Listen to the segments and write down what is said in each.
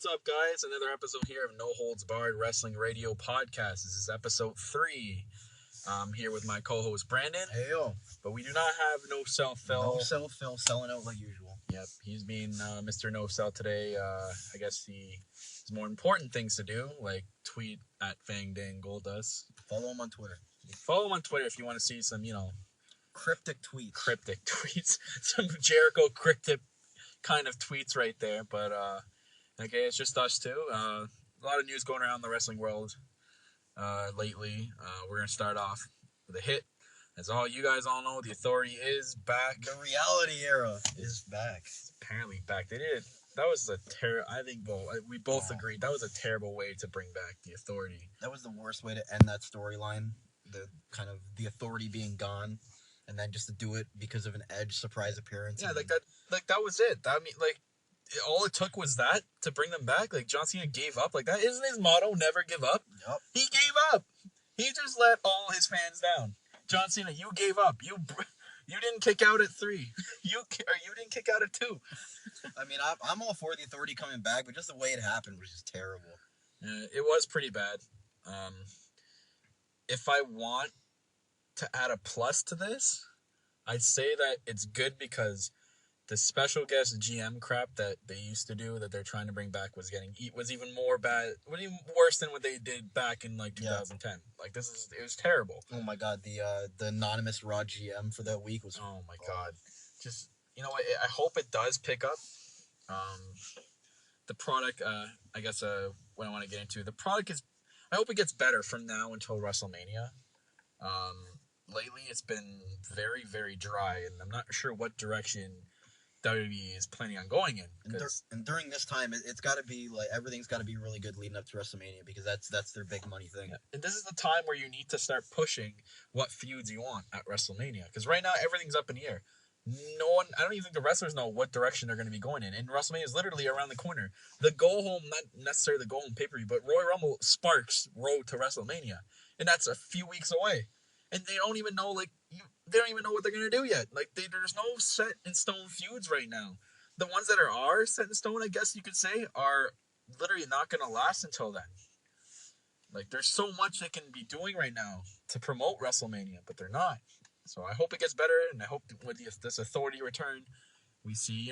up, guys? Another episode here of No Holds Barred Wrestling Radio Podcast. This is episode 3. I'm here with my co-host, Brandon. Hey, yo. But we do not have No Sell Phil. No Sell Phil selling out like usual. Yep, he's being Mr. No Sell today. I guess he has more important things to do, like tweet at FangDangGoldust. Follow him on Twitter. Follow him on Twitter if you want to see some, Cryptic tweets. Some Jericho cryptic kind of tweets right there. But, okay, it's just us two. A lot of news going around the wrestling world lately. We're going to start off with a hit. As all you guys all know, the Authority is back. The reality era is back. It's apparently back. They did it. That was a I think we both agreed that was a terrible way to bring back the Authority. That was the worst way to end that storyline. The Authority being gone, and then just to do it because of an Edge surprise appearance. Yeah, that was it. I mean, all it took was that to bring them back. Like, John Cena gave up. Like, that isn't his motto, never give up. Yep. He gave up. He just let all his fans down. John Cena, you gave up. You didn't kick out at 3. You didn't kick out at 2. I mean, I'm all for the Authority coming back, but just the way it happened was just terrible. It was pretty bad. If I want to add a plus to this, I'd say that it's good because the special guest GM crap that they used to do that they're trying to bring back was even more bad, was even worse than what they did back in 2010. Like, it was terrible. Oh my god, the anonymous Raw GM for that week was. Oh my god, just I hope it does pick up. The product, I guess, what I want to get into, the product is. I hope it gets better from now until WrestleMania. Lately, it's been very, very dry, and I'm not sure what direction WWE is planning on going in. And during this time, it's got to be everything's got to be really good leading up to WrestleMania because that's their big money thing. Yeah. And this is the time where you need to start pushing what feuds you want at WrestleMania, because right now everything's up in the air. I don't even think the wrestlers know what direction they're going to be going in. And WrestleMania is literally around the corner. The go home, not necessarily the go home pay-per-view, but Royal Rumble sparks road to WrestleMania. And that's a few weeks away. And they don't even know, they don't even know what they're going to do yet. There's no set in stone feuds right now. The ones that are set in stone, I guess you could say, are literally not going to last until then. There's so much they can be doing right now to promote WrestleMania, but they're not. So I hope it gets better, and I hope with this Authority return, we see,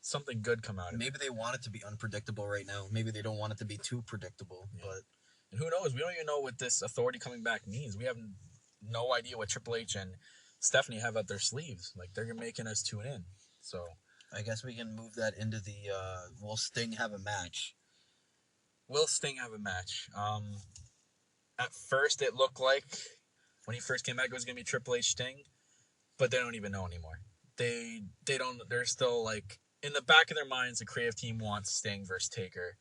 something good come out of it. Maybe they want it to be unpredictable right now. Maybe they don't want it to be too predictable. Yeah. And who knows? We don't even know what this Authority coming back means. We have no idea what Triple H and Stephanie have up their sleeves. They're making us tune in. So I guess we can move that into the will Sting have a match? Will Sting have a match? At first, it looked like when he first came back, it was going to be Triple H Sting, but they don't even know anymore. They don't, they're still in the back of their minds, the creative team wants Sting versus Taker.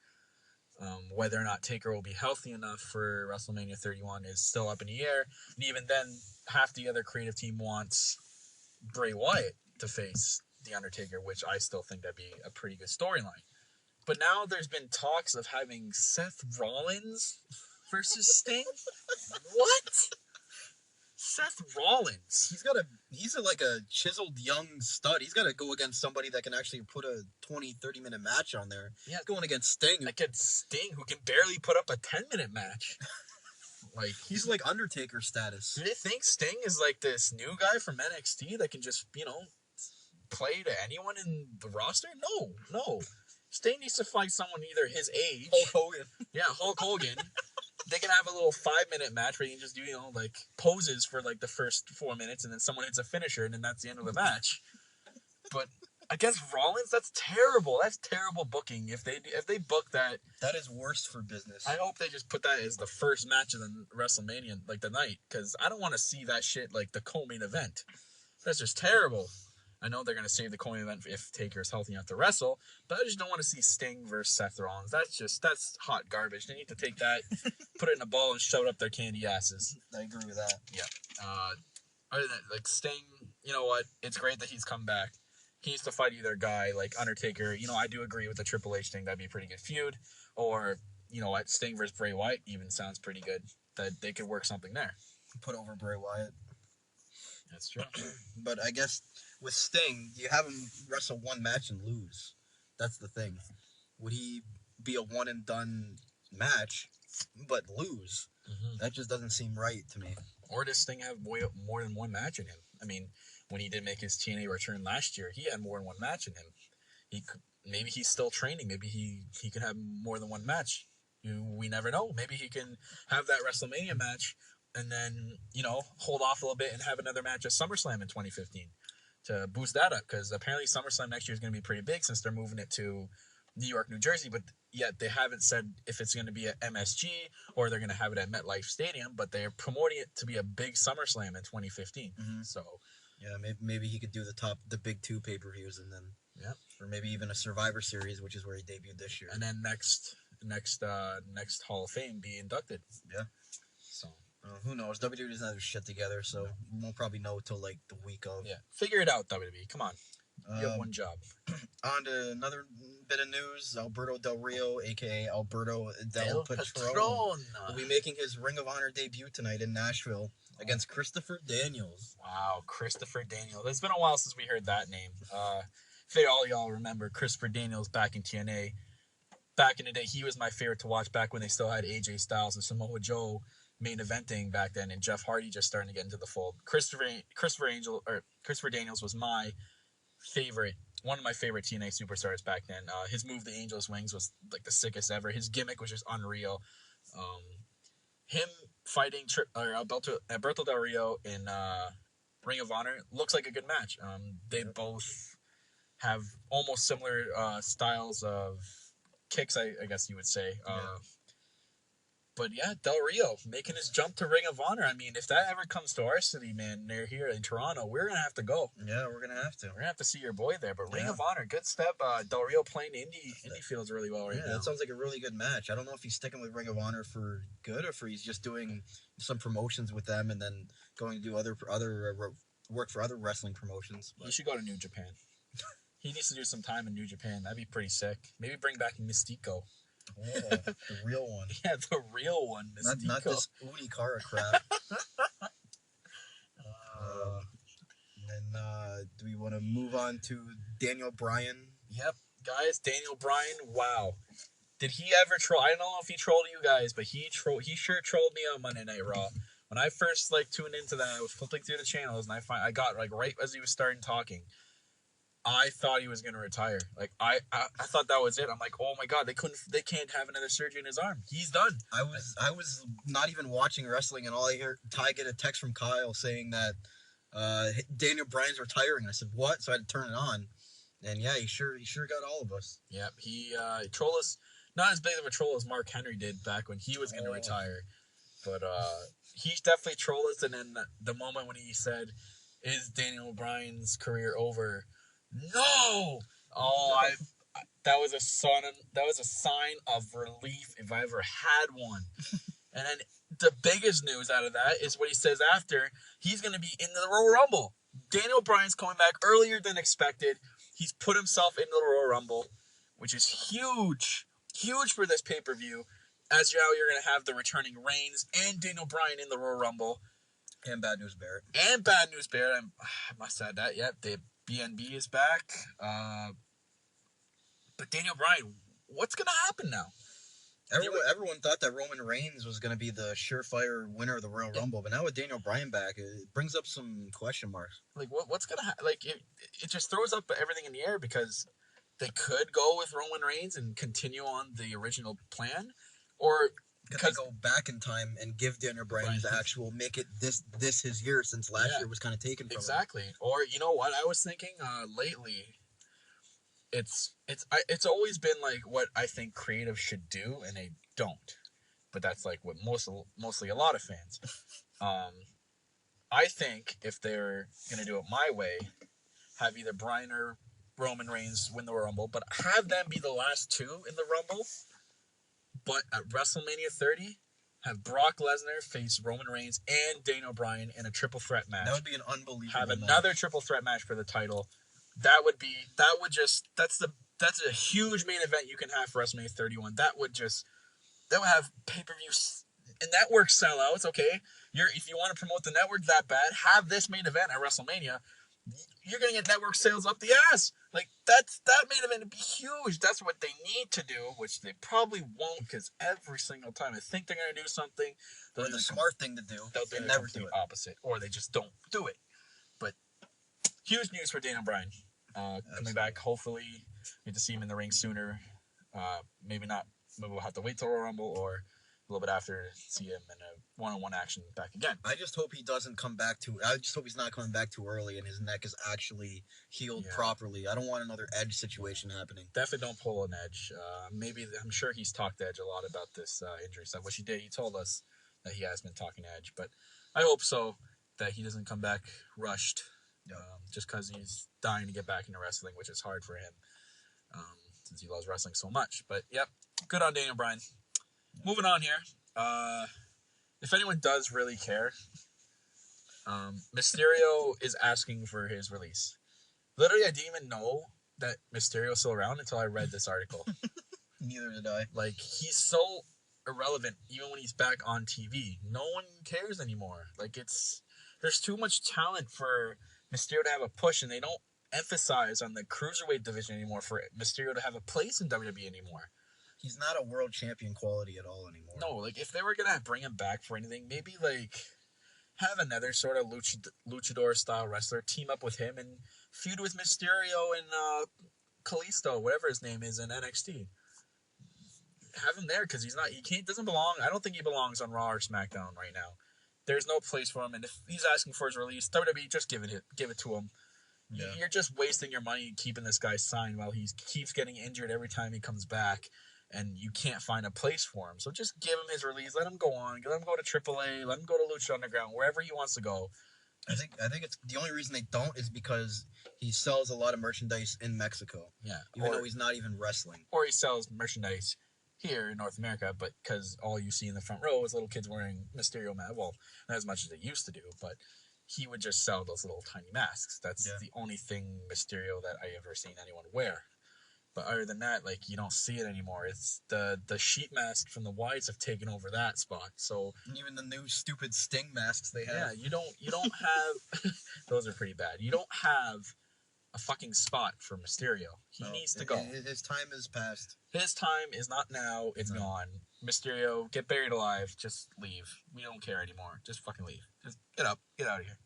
Whether or not Taker will be healthy enough for WrestleMania 31 is still up in the air. And even then, half the other creative team wants Bray Wyatt to face The Undertaker, which I still think that'd be a pretty good storyline. But now there's been talks of having Seth Rollins versus Sting. What? Seth Rollins. He's a chiseled young stud. He's got to go against somebody that can actually put a 20-30 minute match on there. Yeah, going against Sting. Against Sting, who can barely put up a 10-minute match. He's Undertaker status. Do they think Sting is this new guy from NXT that can just, play to anyone in the roster? No. Sting needs to find someone either his age. Hulk Hogan. Yeah, Hulk Hogan. They can have a little 5-minute match where you can just do, poses for the first 4 minutes, and then someone hits a finisher, and then that's the end of the match. But against Rollins, that's terrible. That's terrible booking. If they book that, that is worst for business. I hope they just put that as the first match of the WrestleMania, the night, because I don't want to see that shit the co-main event. That's just terrible. I know they're going to save the co-main event if Taker is healthy enough to wrestle, but I just don't want to see Sting versus Seth Rollins. That's hot garbage. They need to take that, put it in a ball, and shove it up their candy asses. I agree with that. Yeah. Other than that, Sting, you know what? It's great that he's come back. He needs to fight either guy like Undertaker. I do agree with the Triple H thing. That'd be a pretty good feud. Or, Sting versus Bray Wyatt even sounds pretty good. That they could work something there. Put over Bray Wyatt. That's true. But I guess with Sting, you have him wrestle one match and lose. That's the thing. Would he be a one and done match, but lose. That just doesn't seem right to me. Or this thing have more than one match in him. I mean, when he did make his TNA return last year, he had more than one match in him. Maybe he's still training. Maybe he could have more than one match. We never know. Maybe he can have that WrestleMania match and then, hold off a little bit and have another match at SummerSlam in 2015 to boost that up. Because apparently SummerSlam next year is going to be pretty big since they're moving it to New York, New Jersey. But yet they haven't said if it's going to be at MSG or they're going to have it at MetLife Stadium. But they're promoting it to be a big SummerSlam in 2015. So... yeah, maybe he could do the big two pay-per-views and then... yeah. Or maybe even a Survivor Series, which is where he debuted this year. And then next Hall of Fame be inducted. Yeah. So who knows? WWE doesn't have their shit together, so we won't probably know till like the week of. Yeah. Figure it out, WWE. Come on. You have one job. On to another bit of news. Alberto Del Rio, a.k.a. Alberto Del Patron, will be making his Ring of Honor debut tonight in Nashville against Christopher Daniels. Wow, Christopher Daniels. It's been a while since we heard that name. If all y'all remember Christopher Daniels back in TNA. Back in the day, he was my favorite to watch back when they still had AJ Styles and Samoa Joe main eventing back then, and Jeff Hardy just starting to get into the fold. Christopher Daniels was one of my favorite TNA superstars back then. His move, the Angel's Wings, was like the sickest ever. His gimmick was just unreal. Him fighting Alberto Del Rio in Ring of Honor looks like a good match. They both have almost similar styles of kicks, I guess you would say. But yeah, Del Rio making his jump to Ring of Honor. I mean, if that ever comes to our city, man, near here in Toronto, we're going to have to go. Yeah, we're going to have to. We're going to have to see your boy there. But Ring of Honor, good step. Del Rio playing indie fields really well right now. That sounds like a really good match. I don't know if he's sticking with Ring of Honor for good or if he's just doing some promotions with them and then going to do other work for other wrestling promotions. He should go to New Japan. He needs to do some time in New Japan. That'd be pretty sick. Maybe bring back Mystico. Oh, the real one. Yeah, the real one. Mystico. Not this Unikara crap. Do we want to move on to Daniel Bryan? Yep, guys, Daniel Bryan. Wow, did he ever troll? I don't know if he trolled you guys, but he sure trolled me on Monday Night Raw. When I first tuned into that, I was flipping through the channels, and I got right as he was starting talking. I thought he was gonna retire. I thought that was it. I'm like, oh my god, they can't have another surgery in his arm. He's done. I was not even watching wrestling, and all I hear Ty get a text from Kyle saying that Daniel Bryan's retiring. I said, what? So I had to turn it on, and yeah, he sure got all of us. Yeah, he trolled us. Not as big of a troll as Mark Henry did back when he was gonna retire, but he definitely trolled us. And then the moment when he said, "Is Daniel Bryan's career over?" No! Oh, that was a sign of relief if I ever had one. And then the biggest news out of that is what he says after. He's going to be in the Royal Rumble. Daniel Bryan's coming back earlier than expected. He's put himself in the Royal Rumble, which is huge. Huge for this pay-per-view. As you're going to have the returning Reigns and Daniel Bryan in the Royal Rumble. And Bad News Barrett. I must add that. Yep, the BNB is back. But Daniel Bryan, what's going to happen now? Everyone thought that Roman Reigns was going to be the surefire winner of the Royal Rumble, but now with Daniel Bryan back, it brings up some question marks. What's going to happen? It just throws up everything in the air because they could go with Roman Reigns and continue on the original plan, or could they go back in time and give Daniel Bryan the actual, make it this his year since last year was kind of taken from him. Exactly. Or you know what I was thinking lately. It's always been what I think creative should do, and they don't. But that's what mostly a lot of fans. I think if they're gonna do it my way, have either Bryan or Roman Reigns win the Rumble, but have them be the last two in the Rumble. But at WrestleMania 30, have Brock Lesnar face Roman Reigns and Daniel Bryan in a triple threat match. That would be an unbelievable Have another triple threat match for the title. That's a huge main event you can have for WrestleMania 31. That would have pay-per-view and network sellouts, okay? If you want to promote the network that bad, have this main event at WrestleMania. you're going to get network sales up the ass. Like, that made them be huge. That's what they need to do, which they probably won't, because every single time I think they're going to do something, or the smart thing to do, they'll never do it. Opposite, or they just don't do it. But huge news for Daniel Bryan. Coming back, hopefully, we get to see him in the ring sooner. Maybe not. Maybe we'll have to wait till Royal Rumble or a little bit after to see him in a one-on-one action back again. I just hope he doesn't come back I just hope he's not coming back too early and his neck is actually healed properly. I don't want another Edge situation happening. Definitely don't pull an Edge. Maybe I'm sure he's talked to Edge a lot about this injury stuff, which he did. He told us that he has been talking to Edge, but I hope so that he doesn't come back rushed, just because he's dying to get back into wrestling, which is hard for him since he loves wrestling so much. But yep, good on Daniel Bryan. Moving on here. If anyone does really care, Mysterio is asking for his release. Literally, I didn't even know that Mysterio was still around until I read this article. Neither did I. Like, he's so irrelevant even when he's back on TV. No one cares anymore. Like, there's too much talent for Mysterio to have a push, and they don't emphasize on the cruiserweight division anymore for Mysterio to have a place in WWE anymore. He's not a world champion quality at all anymore. No, like, if they were going to bring him back for anything, maybe, like, have another sort of luchador-style wrestler team up with him and feud with Mysterio and Kalisto, whatever his name is, in NXT. Have him there, because doesn't belong. I don't think he belongs on Raw or SmackDown right now. There's no place for him, and if he's asking for his release, WWE, just give it to him. Yeah. You're just wasting your money keeping this guy signed while he keeps getting injured every time he comes back. And you can't find a place for him. So just give him his release. Let him go on. Let him go to AAA. Let him go to Lucha Underground. Wherever he wants to go. I think it's the only reason they don't is because he sells a lot of merchandise in Mexico. Yeah. Even though he's not even wrestling. Or he sells merchandise here in North America, but because all you see in the front row is little kids wearing Mysterio masks. Well, not as much as they used to do, but he would just sell those little tiny masks. That's the only thing Mysterio that I ever seen anyone wear. But other than that, like, you don't see it anymore. It's the sheet masks from the Whites have taken over that spot. So even the new stupid Sting masks they have. Yeah, you don't have those are pretty bad. You don't have a fucking spot for Mysterio. He needs to go. His time has passed. His time is not now. It's gone. Mysterio, get buried alive. Just leave. We don't care anymore. Just fucking leave. Just get up. Get out of here.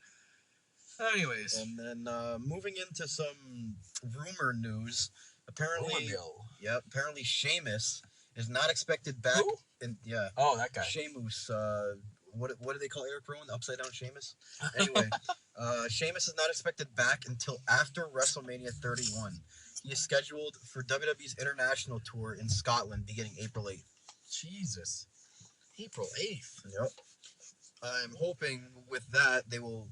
Anyways. And then moving into some rumor news. Apparently Sheamus is not expected back. Who? Oh, that guy. Sheamus. What do they call Eric Rowan? The upside down Sheamus? Anyway, Sheamus is not expected back until after WrestleMania 31. He is scheduled for WWE's international tour in Scotland beginning April 8th. Jesus. April 8th? Yep. I'm hoping with that they will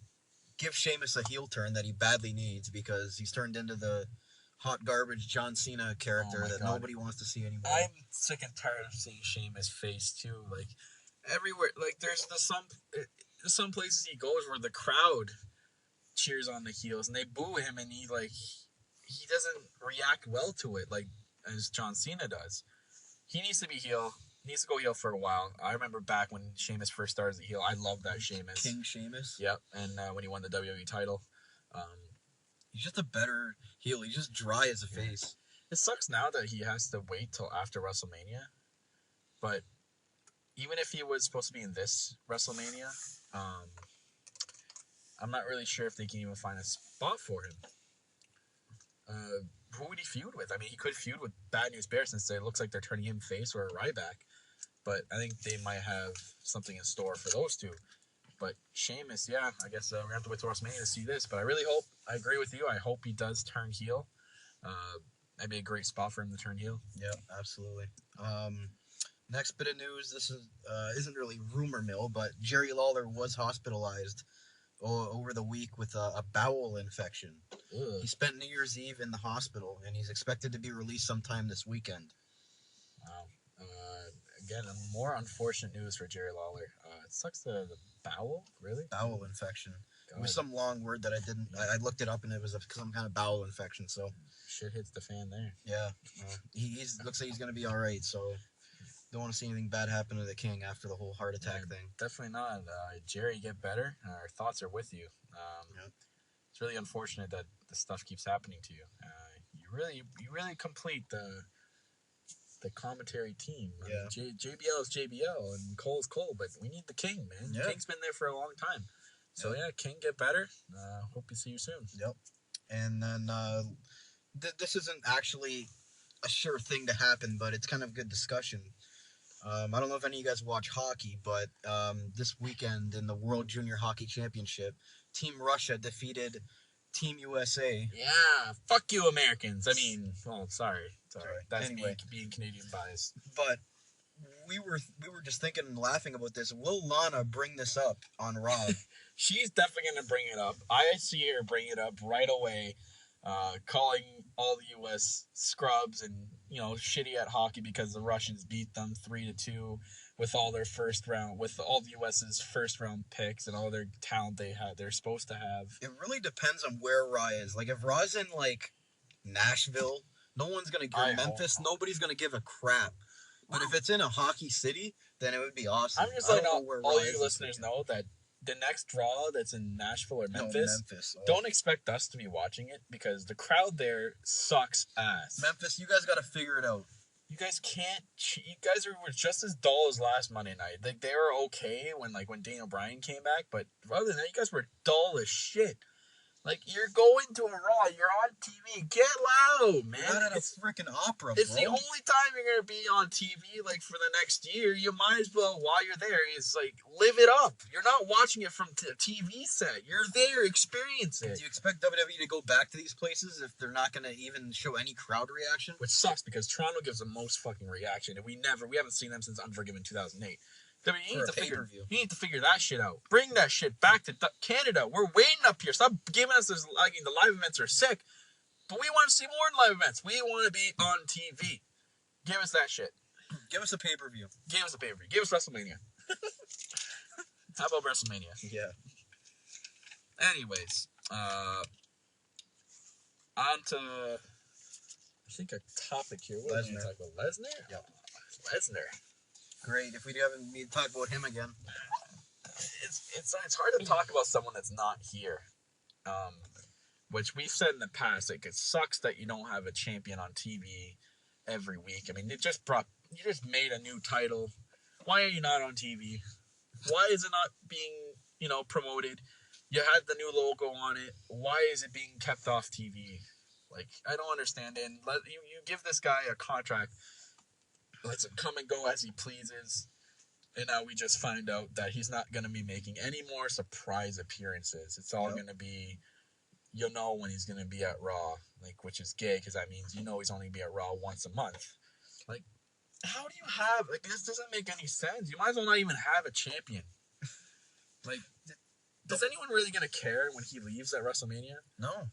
give Sheamus a heel turn that he badly needs because he's turned into the hot garbage John Cena character that nobody wants to see anymore. I'm sick and tired of seeing Sheamus' face too. Like, everywhere, like, there's some places he goes where the crowd cheers on the heels and they boo him, and he doesn't react well to it like as John Cena does. He needs to be heel. He needs to go heel for a while. I remember back when Sheamus first started as a heel. I loved that Sheamus. King Sheamus. Yep, and when he won the WWE title. He's just a better heel. He's just dry as a face. It sucks now that he has to wait till after WrestleMania. But even if he was supposed to be in this WrestleMania, I'm not really sure if they can even find a spot for him. Who would he feud with? I mean, he could feud with Bad News Bear since it looks like they're turning him face or a Ryback. But I think they might have something in store for those two. But Sheamus, I guess we're going to have to wait till WrestleMania to see this. But I really hope, I agree with you, I hope he does turn heel. That'd be a great spot for him to turn heel. Yeah, absolutely. Next bit of news, this isn't really rumor mill, but Jerry Lawler was hospitalized over the week with a bowel infection. Ugh. He spent New Year's Eve in the hospital, and he's expected to be released sometime this weekend. Wow. Again, more unfortunate news for Jerry Lawler. It sucks the bowel, really? Bowel infection. God. It was some long word that I looked it up, and it was some kind of bowel infection, so. Shit hits the fan there. Yeah. He looks like he's going to be all right, so don't want to see anything bad happen to the King after the whole heart attack thing. Definitely not. Jerry, get better. Our thoughts are with you. It's really unfortunate that this stuff keeps happening to you. You really complete the commentary team. Yeah. I mean, JBL is JBL and Cole's Cole, but we need the King, man. Yeah. King's been there for a long time. So yeah, King, get better. Hope to see you soon. Yep. And then this isn't actually a sure thing to happen, but it's kind of good discussion. I don't know if any of you guys watch hockey, but this weekend in the World Junior Hockey Championship, Team Russia defeated Team USA. Yeah, fuck you, Americans. I mean, sorry. That's anyway, being Canadian biased. But we were just thinking and laughing about this. Will Lana bring this up on Raw? She's definitely gonna bring it up. I see her bring it up right away, calling all the U.S. scrubs and shitty at hockey because the Russians beat them 3-2 with all their with all the U.S.'s first round picks and all their talent they're supposed to have. It really depends on where Raw is. Like if Raw's in like Nashville, no one's gonna give Memphis. Nobody's gonna give a crap. But if it's in a hockey city, then it would be awesome. I'm just letting all you listeners know that the next Raw that's in Nashville or Memphis, don't expect us to be watching it because the crowd there sucks ass. Memphis, you guys got to figure it out. You guys can't. You guys were just as dull as last Monday night. Like they were okay when Daniel Bryan came back, but other than that, you guys were dull as shit. Like, you're going to a Raw, you're on TV, get loud, man. You're not at a freaking opera, It's the only time you're going to be on TV, for the next year. You might as well, while you're there, live it up. You're not watching it from a TV set. You're there, experience it. Do you expect WWE to go back to these places if they're not going to even show any crowd reaction? Which sucks, because Toronto gives the most fucking reaction, and we haven't seen them since Unforgiven 2008. You need to figure that shit out. Bring that shit back to Canada. We're waiting up here. Stop giving us this. The live events are sick, but we want to see more live events. We want to be on TV. Give us that shit. Give us a pay-per-view. Give us a pay-per-view. Give us WrestleMania. How about WrestleMania? Yeah. Anyways, on to I think a topic here. What are we going to talk about? Lesnar? Yep. Lesnar. Great. If we haven't need to talk about him again, it's hard to talk about someone that's not here. Which we've said in the past. It sucks that you don't have a champion on TV every week. I mean, you just made a new title. Why are you not on TV? Why is it not being promoted? You had the new logo on it. Why is it being kept off TV? I don't understand. And you give this guy a contract. Lets him come and go as he pleases. And now we just find out that he's not going to be making any more surprise appearances. It's all going to be, when he's going to be at Raw. Which is gay, because that means he's only going to be at Raw once a month. How do you have... this doesn't make any sense. You might as well not even have a champion. Is anyone really going to care when he leaves at WrestleMania? No.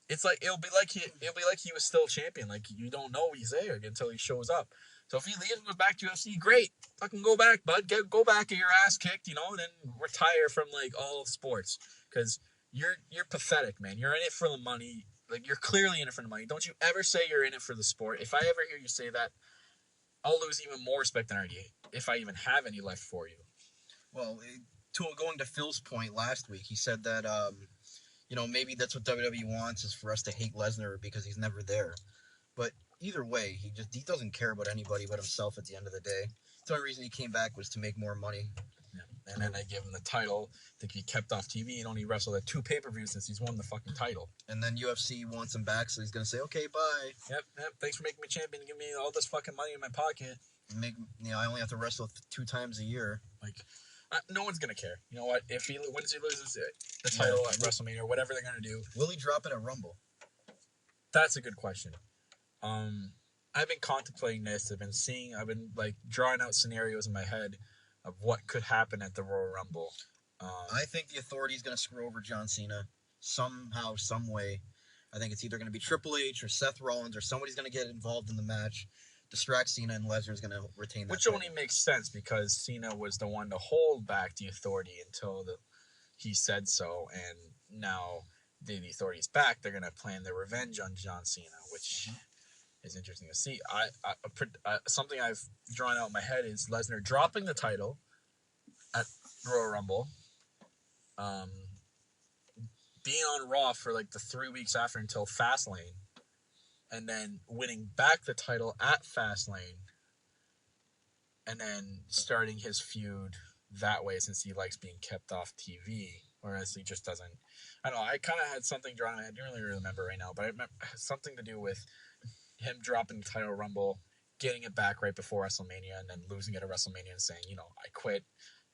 It's it'll be like he was still champion. You don't know he's there until he shows up. So if he leaves and goes back to UFC, great. Fucking go back, bud. Go back, get your ass kicked, and then retire from all sports. Because you're pathetic, man. You're in it for the money. You're clearly in it for the money. Don't you ever say you're in it for the sport. If I ever hear you say that, I'll lose even more respect than I already, if I even have any left for you. Well, going to Phil's point last week, he said that maybe that's what WWE wants, is for us to hate Lesnar because he's never there. But either way, he doesn't care about anybody but himself at the end of the day. The only reason he came back was to make more money. Yeah. And then they give him the title to be kept off TV and only wrestled at 2 pay-per-views since he's won the fucking title. And then UFC wants him back, so he's going to say, okay, bye. Yep, thanks for making me champion and giving me all this fucking money in my pocket. I only have to wrestle 2 times a year. No one's gonna care. You know what? Once he loses the title at WrestleMania or whatever they're gonna do, will he drop it at Rumble? That's a good question. I've been contemplating this. I've been drawing out scenarios in my head of what could happen at the Royal Rumble. I think the Authority's gonna screw over John Cena somehow, some way. I think it's either gonna be Triple H or Seth Rollins or somebody's gonna get involved in the match. Distract Cena, and Lesnar's going to retain that. Which only makes sense because Cena was the one to hold back the Authority until he said so, and now the Authority's back. They're going to plan their revenge on John Cena, which is interesting to see. Something I've drawn out in my head is Lesnar dropping the title at Royal Rumble, being on Raw for like the 3 weeks after until Fastlane, and then winning back the title at Fastlane, and then starting his feud that way since he likes being kept off TV, whereas he just doesn't. I don't know. I kind of had something drawn in my head. I don't really remember right now, but I remember it had something to do with him dropping the title Rumble, getting it back right before WrestleMania, and then losing it at WrestleMania and saying, I quit.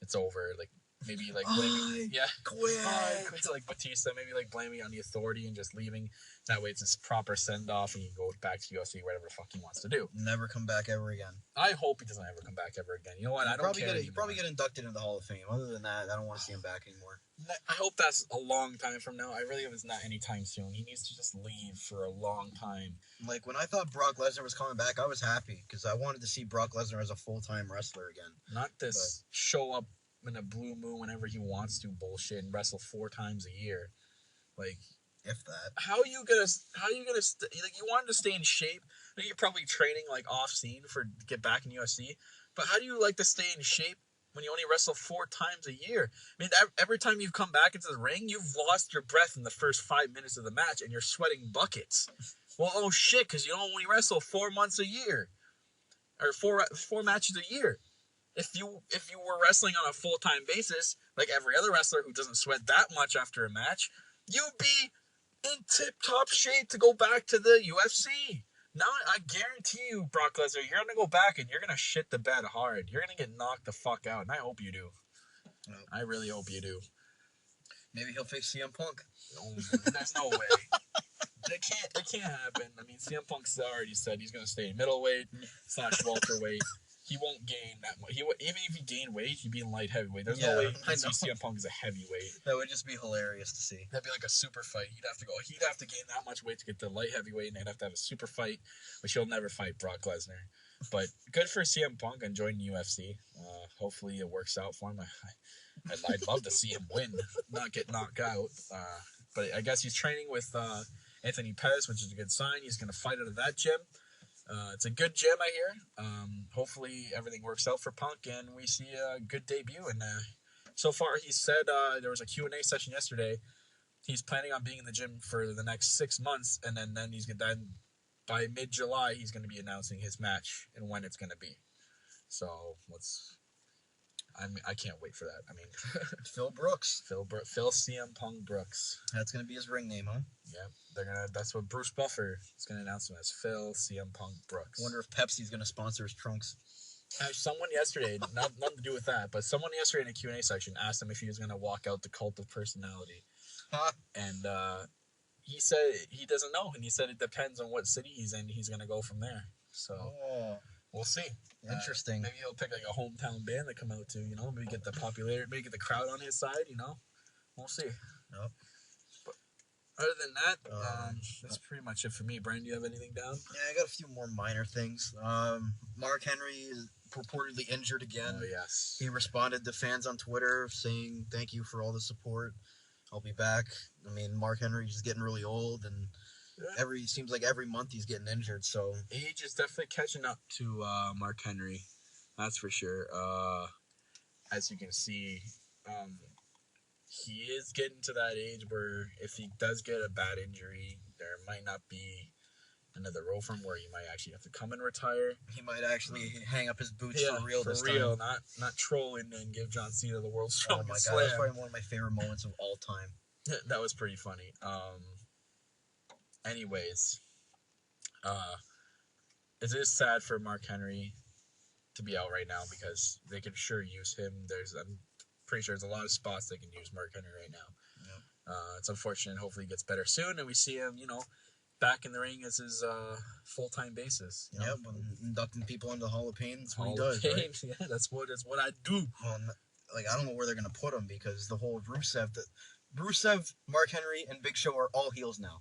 It's over. Like, maybe, like, blaming... quit to, like, Batista. Maybe, like, blaming on the Authority and just leaving. That way it's a proper send-off and he goes back to UFC, whatever the fuck he wants to do. Never come back ever again. I hope he doesn't ever come back ever again. You know what? I don't care. He'll probably get inducted into the Hall of Fame. Other than that, I don't want to see him back anymore. I hope that's a long time from now. I really hope it's not anytime soon. He needs to just leave for a long time. Like, when I thought Brock Lesnar was coming back, I was happy because I wanted to see Brock Lesnar as a full-time wrestler again. Not this show up in a blue moon whenever he wants to bullshit and wrestle 4 times a year. Like, if that. How are you gonna like, you wanted to stay in shape? I think you're probably training like off scene to get back in UFC. But how do you like to stay in shape when you only wrestle 4 times a year? I mean, every time you've come back into the ring, you've lost your breath in the first 5 minutes of the match, and you're sweating buckets. Well, oh shit, because you only wrestle 4 months a year, or four matches a year. If you were wrestling on a full-time basis, like every other wrestler who doesn't sweat that much after a match, you'd be in tip-top shape to go back to the UFC. Now, I guarantee you, Brock Lesnar, you're going to go back and you're going to shit the bed hard. You're going to get knocked the fuck out, and I hope you do. Nope. I really hope you do. Maybe he'll face CM Punk. Oh, there's no way. It can't happen. I mean, CM Punk's already said he's going to stay middleweight / welterweight. He won't gain that much. Even if he gained weight, he'd be in light heavyweight. There's no way you can see CM Punk as a heavyweight. That would just be hilarious to see. That'd be like a super fight. He'd have to gain that much weight to get to light heavyweight, and they'd have to have a super fight, which he'll never fight Brock Lesnar. But good for CM Punk on joining UFC. Hopefully it works out for him. I'd love to see him win, not get knocked out. But I guess he's training with Anthony Pettis, which is a good sign. He's going to fight out of that gym. It's a good gym, I hear. Hopefully everything works out for Punk and we see a good debut. And so far, he said there was a Q&A session yesterday. He's planning on being in the gym for the next 6 months, and then he's gonna by mid-July he's going to be announcing his match and when it's going to be. So I can't wait for that. I mean, Phil Brooks. Phil CM Punk Brooks. That's gonna be his ring name, huh? Yeah, that's what Bruce Buffer is gonna announce him as, Phil CM Punk Brooks. Wonder if Pepsi's gonna sponsor his trunks. Someone yesterday, nothing to do with that, but someone yesterday in a Q&A section asked him if he was gonna walk out the Cult of Personality, and he said he doesn't know, and he said it depends on what city he's in. He's gonna go from there. So. We'll see. Interesting. Maybe he'll pick like a hometown band to come out to, maybe get the popularity, maybe get the crowd on his side, We'll see. Nope. But other than that, that's pretty much it for me. Brian, do you have anything down? Yeah, I got a few more minor things. Mark Henry is purportedly injured again. Oh, yes. He responded to fans on Twitter saying, "Thank you for all the support. I'll be back." I mean, Mark Henry's getting really old, and seems like every month he's getting injured, so age is definitely catching up to Mark Henry, that's for sure. As you can see, he is getting to that age where if he does get a bad injury, there might not be another role for him where he might actually have to come and retire. He might actually hang up his boots for real this time. Not troll and give John Cena the world's strongest slam. That's probably one of my favorite moments of all time. That was pretty funny. Anyways, it is sad for Mark Henry to be out right now because they could sure use him. I'm pretty sure there's a lot of spots they can use Mark Henry right now. Yep. It's unfortunate. Hopefully he gets better soon and we see him, back in the ring as his full-time basis. Yep, inducting people into the Hall of Fame. That's what he does, right? Yeah, that's what I do. I don't know where they're going to put him because the whole Rusev, Mark Henry, and Big Show are all heels now.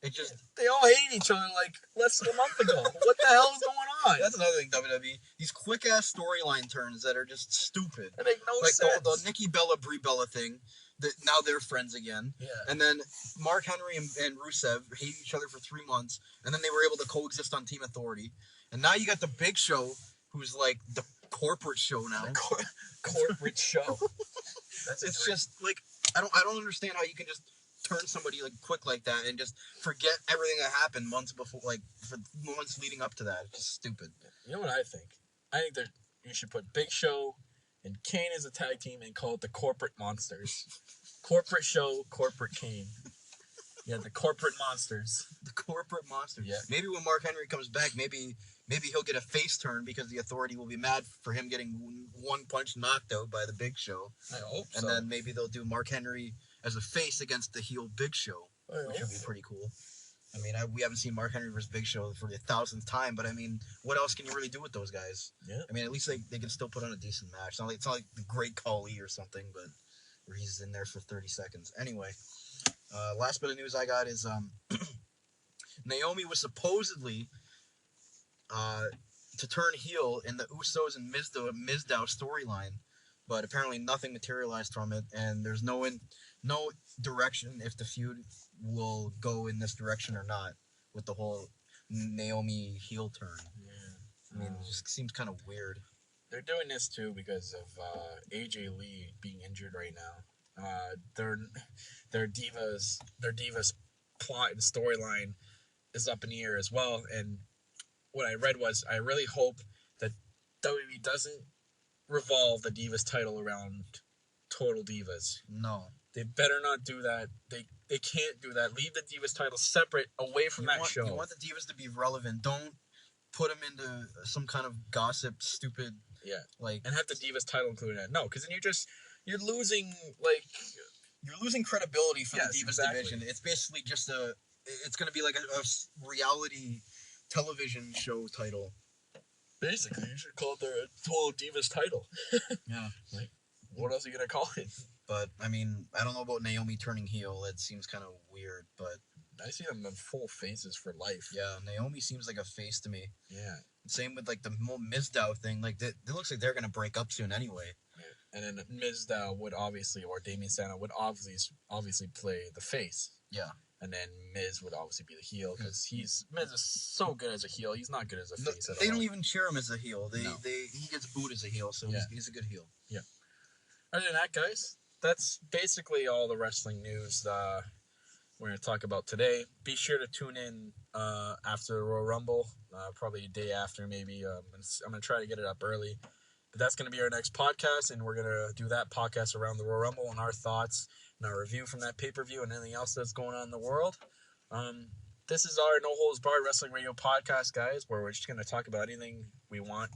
They all hate each other like less than a month ago. What the hell is going on? That's another thing, WWE. These quick-ass storyline turns that are just stupid. They make no sense. Like the Nikki Bella, Brie Bella thing. Now they're friends again. Yeah. And then Mark Henry and Rusev hate each other for 3 months, and then they were able to coexist on Team Authority. And now you got the Big Show, who's like the corporate show now. Corporate show. It's just like I don't understand how you can just turn somebody like quick like that and just forget everything that happened months before, like for months leading up to that. It's just stupid. You know what I think? I think that you should put Big Show and Kane as a tag team and call it the Corporate Monsters. Corporate Show, Corporate Kane. Yeah, the Corporate Monsters. The Corporate Monsters. Yeah. Maybe when Mark Henry comes back, maybe he'll get a face turn because the Authority will be mad for him getting one punch knocked out by the Big Show. I hope so. And then maybe they'll do Mark Henry as a face against the heel Big Show, which would be pretty cool. I mean, we haven't seen Mark Henry versus Big Show for the 1,000th time, but I mean, what else can you really do with those guys? Yeah. I mean, at least they can still put on a decent match. It's not like the Great Khali or something, but where he's in there for 30 seconds. Anyway, last bit of news I got is Naomi was supposedly to turn heel in the Usos and Mizdow storyline, but apparently nothing materialized from it, and there's no direction if the feud will go in this direction or not with the whole Naomi heel turn. Yeah. I mean, it just seems kind of weird. They're doing this too because of AJ Lee being injured right now. Their divas plot and storyline is up in the air as well. And what I read was, I really hope that WWE doesn't revolve the Divas title around Total Divas. No. They better not do that. They can't do that. Leave the Divas title separate away from show. You want the Divas to be relevant. Don't put them into some kind of gossip, stupid... Yeah. Like... And have the Divas title included in that. No, because then you're losing, You're losing credibility for the Divas exactly. division. It's basically just it's going to be like a reality television show title. Basically, you should call it the Total Divas title. Yeah. Like, what else are you going to call it? But, I mean, I don't know about Naomi turning heel. That seems kind of weird, but... I see them in full faces for life. Yeah, Naomi seems like a face to me. Yeah. Same with, like, the whole Mizdow thing. Like, it looks like they're going to break up soon anyway. Yeah. And then Mizdow would obviously, or Damien Sandow would obviously play the face. Yeah. And then Miz would obviously be the heel, because Miz is so good as a heel. He's not good as a face at all. They don't even cheer him as a heel. He gets booed as a heel, so he's a good heel. Yeah. Other than that, guys, that's basically all the wrestling news we're going to talk about today. Be sure to tune in after the Royal Rumble, probably a day after maybe. I'm going to try to get it up early. But that's going to be our next podcast, and we're going to do that podcast around the Royal Rumble and our thoughts and our review from that pay-per-view and anything else that's going on in the world. This is our No Holds Barred Wrestling Radio podcast, guys, where we're just going to talk about anything we want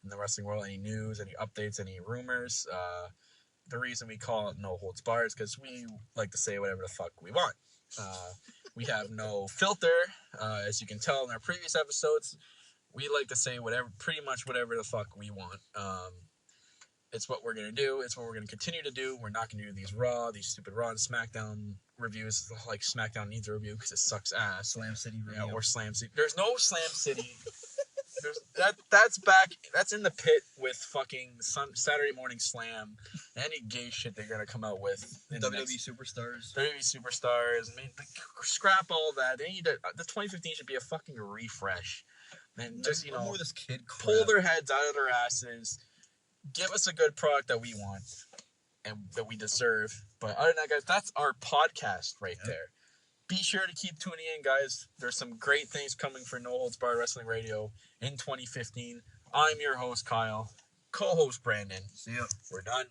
in the wrestling world, any news, any updates, any rumors. The reason we call it No Holds Barred is because we like to say whatever the fuck we want. We have no filter, as you can tell in our previous episodes. We like to say pretty much whatever the fuck we want. It's what we're going to do. It's what we're going to continue to do. We're not going to do these stupid Raw and SmackDown reviews like SmackDown needs a review because it sucks ass. Slam City review. Yeah, or Slam City. There's no Slam City. That's in the pit with fucking Saturday Morning Slam. Any gay shit they're going to come out with. WWE Superstars. WWE Superstars. I mean, scrap all that. They need the 2015 should be a fucking refresh. And just, more of this kid crap. Pull their heads out of their asses. Give us a good product that we want and that we deserve. But other than that, guys, that's our podcast right there. Be sure to keep tuning in, guys. There's some great things coming for No Holds Barred Wrestling Radio in 2015. I'm your host, Kyle. Co-host, Brandon. See ya. We're done.